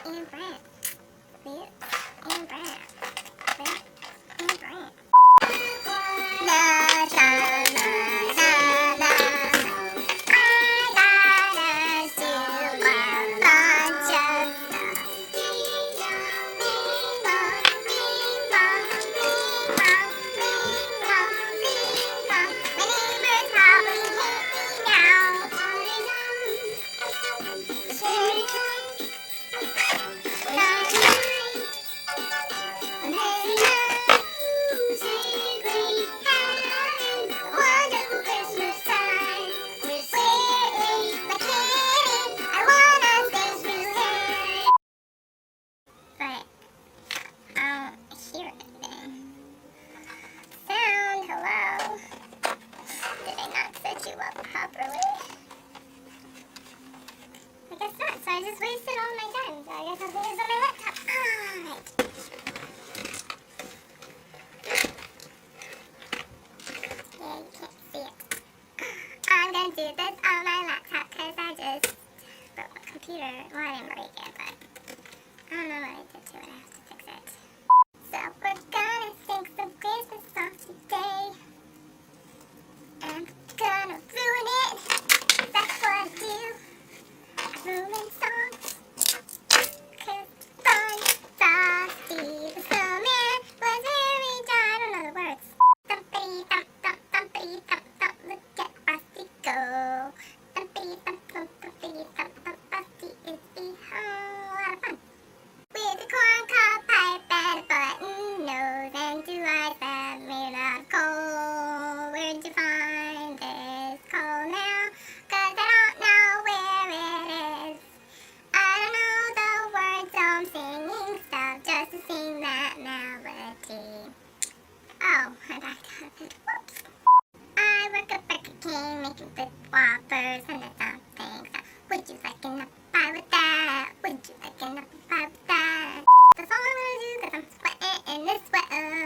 and Brent. Liz and Brent. Liz and Brent. La, la, la, la, la. I got us to a bunch of stuff. Bing bong, bing bong, bing bong, bing bong, bing bong, bing bong. My neighbors probably hate me now. Wonderful Christmas time. Where is my candy? I wanna stay through here. But I don't hear anything. Sound, hello? Did I not set you up properly? I guess not, so I just wasted all my time. So I guess I'll do this on my laptop. Alright. Yeah, you can't see it. I'm gonna do this on my laptop because I just broke my computer. Well, I didn't break it, but I don't know what I did to it. I have to fix it. So we're gonna sing some Christmas songs today. I'm gonna ruin it. That's what I do. I ruin songs. 'Cause fun, Frosty the Snowman was very dry. I don't know the words. Thumpity thump thump thumpity thump thump. Look at Frosty go. Thumpity thump thump thumpity thump thump. Frosty is a lot of fun. With a corncob pipe and a button nose and two eyes that made out of coal. Where'd you find this coal now? 'Cause I don't know where it is. I don't know the words, so I'm singing stuff just to sing that melody. Oh, I backed out of it. Whoops. I work at Burger King making flip whoppers and the dumplings. Would you like an apple pie with that? Would you like an apple pie with that? That's all I'm gonna do 'cause I'm sweating in this sweater.